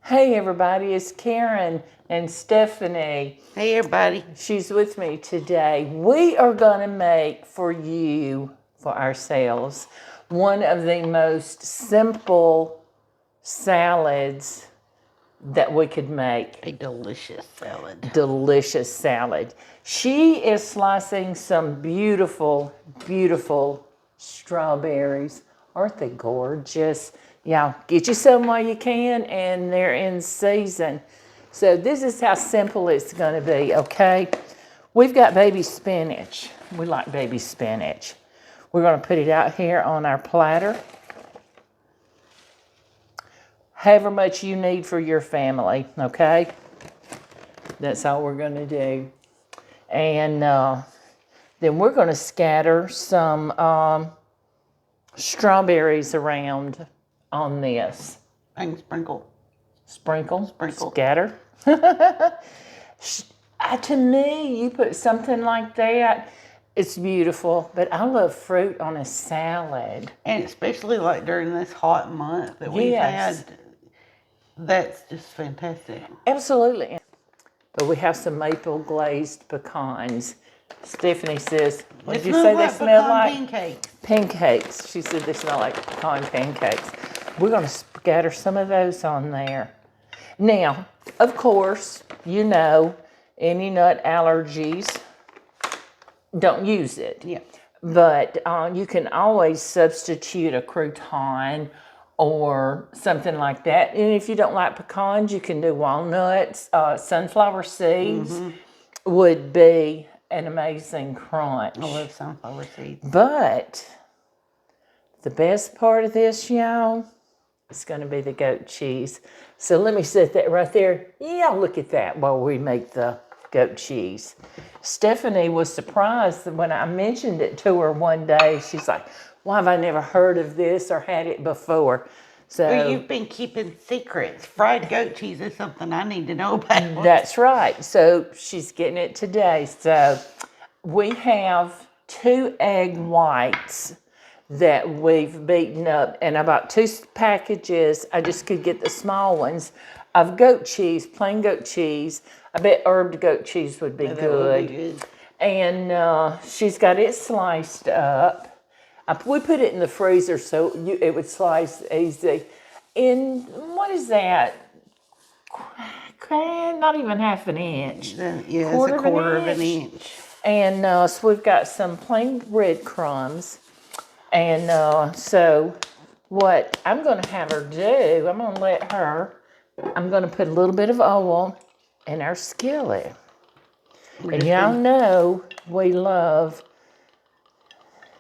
Hey everybody, it's Karen and Stephanie. Hey everybody. She's with me today. We are going to make for you, for ourselves, one of the most simple salads that we could make. A delicious salad. Delicious salad. She is slicing some beautiful, beautiful strawberries. Aren't they gorgeous? Yeah, get you some while you can, and they're in season. So this is how simple it's going to be, okay? We've got baby spinach. We like baby spinach. We're going to put it out here on our platter. However much you need for your family, okay? That's all we're going to do. And then we're going to scatter some strawberries around on this. And sprinkle. Sprinkle. Sprinkle. Scatter. To me, you put something like that, it's beautiful. But I love fruit on a salad. And especially like during this hot month that we've had, that's just fantastic. Absolutely. But we have some maple glazed pecans. Stephanie says, what did you say they smell like? Pancakes. Pancakes. She said they smell like pecan pancakes. We're going to scatter some of those on there. Now, of course, you know, any nut allergies, don't use it. Yeah. But you can always substitute a crouton or something like that. And if you don't like pecans, you can do walnuts. Sunflower seeds would be an amazing crunch. I love sunflower seeds. But the best part of this, y'all, is going to be the goat cheese. So let me set that right there. Yeah, look at that while we make the goat cheese. Stephanie was surprised that when I mentioned it to her one day. She's like, why have I never heard of this or had it before? So well, you've been keeping secrets. Fried goat cheese is something I need to know about. That's right. So she's getting it today. So we have 2 egg whites that we've beaten up, and I bought 2 packages. I just could get the small ones of goat cheese, plain goat cheese. I bet herbed goat cheese would be good. Would be good. And she's got it sliced up. We put it in the freezer so it would slice easy. In, what is that? Not even half an inch. Yeah, it's a quarter of an inch. And so we've got some plain breadcrumbs. And so what I'm going to have her do, I'm going to put a little bit of oil in our skillet. And y'all know we love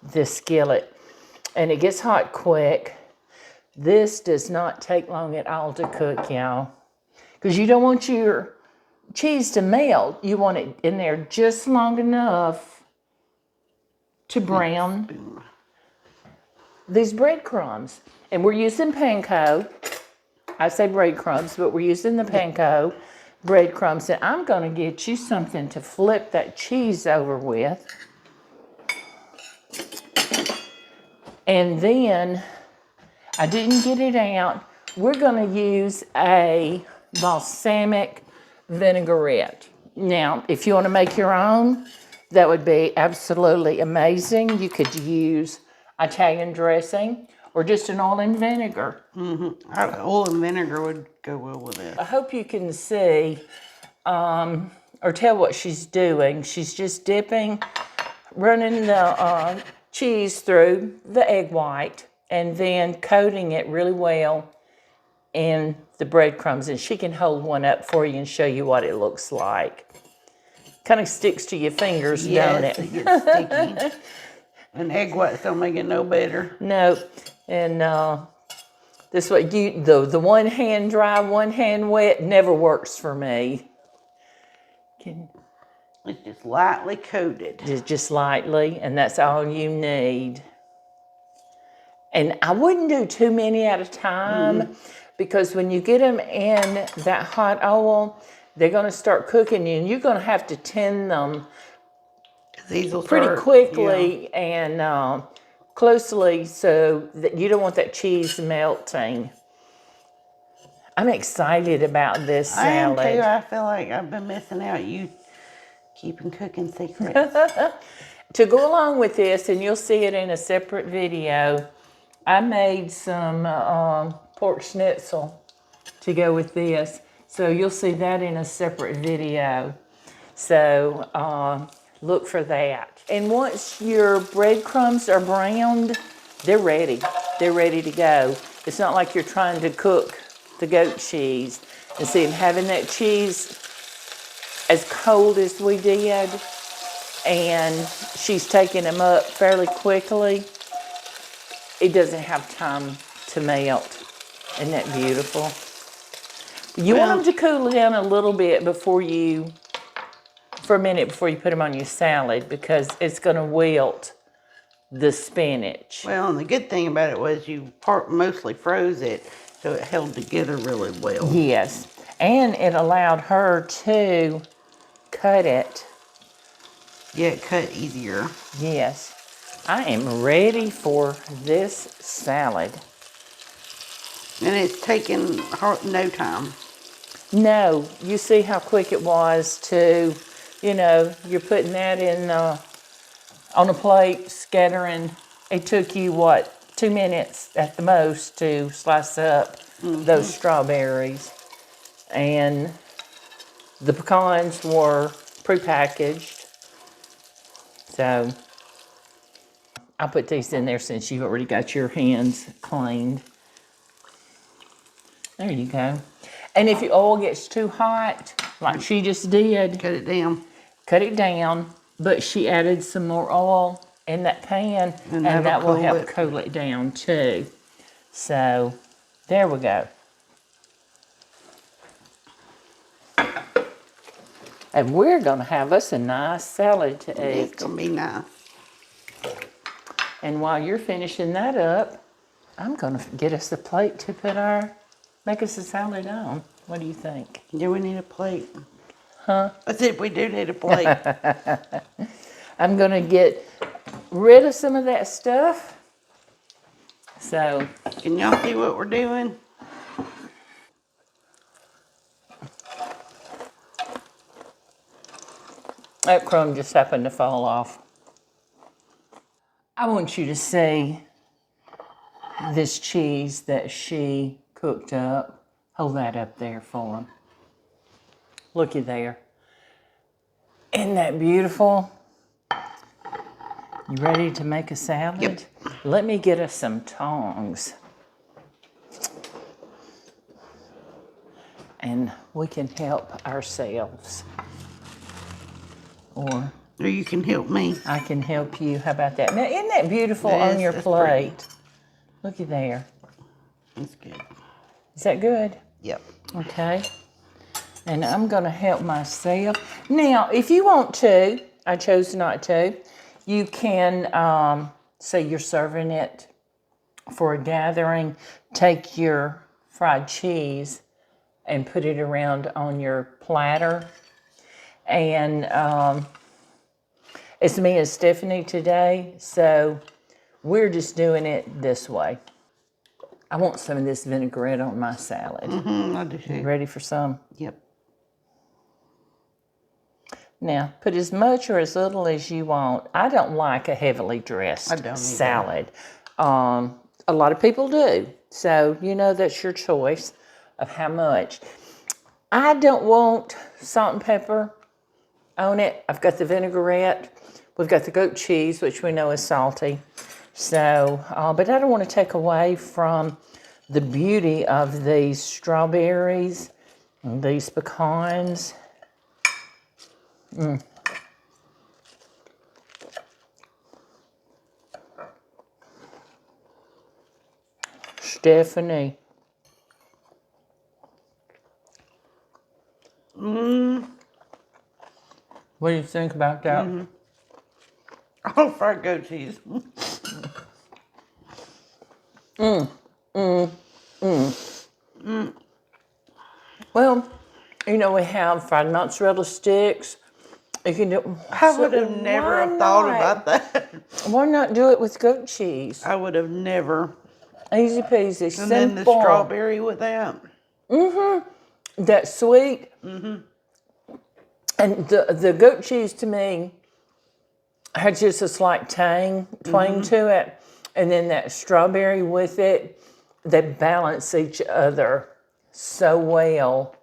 this skillet. And it gets hot quick. This does not take long at all to cook, y'all. Because you don't want your cheese to melt. You want it in there just long enough to brown these breadcrumbs. And we're using panko. I say breadcrumbs, but we're using the panko breadcrumbs. And I'm going to get you something to flip that cheese over with. And then, I didn't get it out. We're going to use a balsamic vinaigrette. Now, if you want to make your own, that would be absolutely amazing. You could use Italian dressing or just an oil and vinegar. Oil and vinegar would go well with it. I hope you can see or tell what she's doing. She's just running the cheese through the egg white and then coating it really well in the breadcrumbs. And she can hold one up for you and show you what it looks like. Kind of sticks to your fingers, don't it? It gets sticky. And egg whites don't make it no better. No. And this way, the one hand dry, one hand wet never works for me. It's just lightly coated. Just lightly, and that's all you need. And I wouldn't do too many at a time because when you get them in that hot oil, they're going to start cooking and you're going to have to tin them pretty quickly and closely so that you don't want that cheese melting. I'm excited about this I am salad. too. I feel like I've been missing out. You keeping cooking secrets. To go along with this, and you'll see it in a separate video, I made some pork schnitzel to go with this. So you'll see that in a separate video. So look for that. And once your breadcrumbs are browned, they're ready. They're ready to go. It's not like you're trying to cook the goat cheese. And see, having that cheese as cold as we did, and she's taking them up fairly quickly, it doesn't have time to melt. Isn't that beautiful? You want them to cool down a little bit for a minute before you put them on your salad, because it's going to wilt the spinach. Well, and the good thing about it was you mostly froze it, so it held together really well. Yes, and it allowed her to cut it. Yeah, it cut easier. Yes. I am ready for this salad. And it's taken no time. No, you see how quick it was to, you're putting that in on a plate, scattering. It took you, 2 minutes at the most to slice up those strawberries. And the pecans were prepackaged. So I'll put these in there since you've already got your hands cleaned. There you go. And if your oil gets too hot, like she just did, Cut it down. cut it down. But she added some more oil in that pan, and that will help cool it down too. So there we go. And we're going to have us a nice salad to eat. It's going to be nice. And while you're finishing that up, I'm going to get us a plate to make us a salad on. What do you think? Do we need a plate? Huh? I said we do need a plate. I'm going to get rid of some of that stuff. So, can y'all see what we're doing? that crumb just happened to fall off. I want you to see this cheese that she cooked up. Hold that up there for them. Looky there. Isn't that beautiful? You ready to make a salad? Yep. Let me get us some tongs. And we can help ourselves. Or you can help me. I can help you. How about that? Now, isn't that beautiful on your plate? Pretty. Looky there. That's good. Is that good? Yep. Okay. And I'm going to help myself. Now, if you want to, I chose not to, you can, say you're serving it for a gathering, take your fried cheese and put it around on your platter. And it's me and Stephanie today, so we're just doing it this way. I want some of this vinaigrette on my salad. I do too. You ready for some? Yep. Now, put as much or as little as you want. I don't like a heavily dressed salad. A lot of people do. So, that's your choice of how much. I don't want salt and pepper on it. I've got the vinaigrette. We've got the goat cheese, which we know is salty. So, but I don't want to take away from the beauty of these strawberries and these pecans. Stephanie. What do you think about that? Oh, fried goat cheese. Well, we have fried mozzarella sticks. You can do. I would have never thought about that. Why not do it with goat cheese? I would have never. Easy peasy, simple. And then the strawberry with that. That sweet. And the goat cheese to me had just a slight twang to it. And then that strawberry with it, they balance each other so well.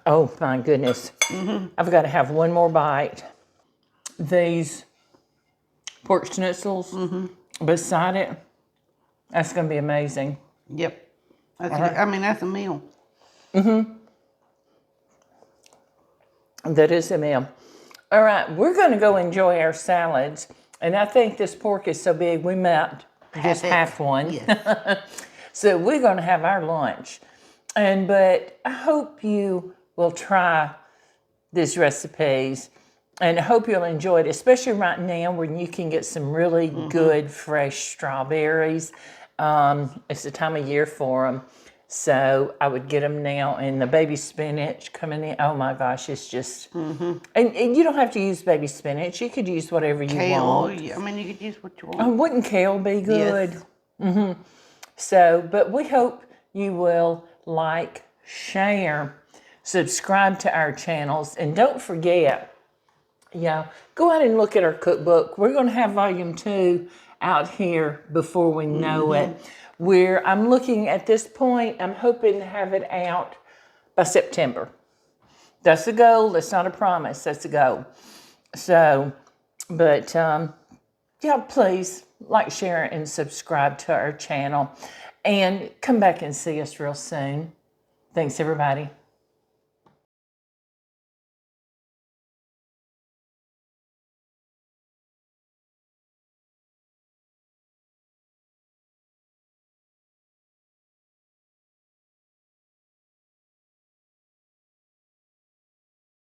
Oh my goodness. I've got to have one more bite. These pork schnitzels beside it, that's going to be amazing. Yep. I mean, that's a meal. That is a meal. All right, we're going to go enjoy our salads. And I think this pork is so big, we might just half one. Yes. So we're going to have our lunch. But I hope you will try these recipes. And I hope you'll enjoy it, especially right now when you can get some really good, fresh strawberries. It's the time of year for them. So I would get them now. And the baby spinach coming in. Oh my gosh, it's just... And you don't have to use baby spinach. You could use whatever you want. I mean, you could use what you want. Oh, wouldn't kale be good? Yes. So, but we hope you will like, share, subscribe to our channels. And don't forget... go out and look at our cookbook. We're going to have volume 2 out here before we know it. I'm looking at this point, I'm hoping to have it out by September. That's the goal. That's not a promise. That's the goal. So, but please like, share, and subscribe to our channel. And come back and see us real soon. Thanks, everybody.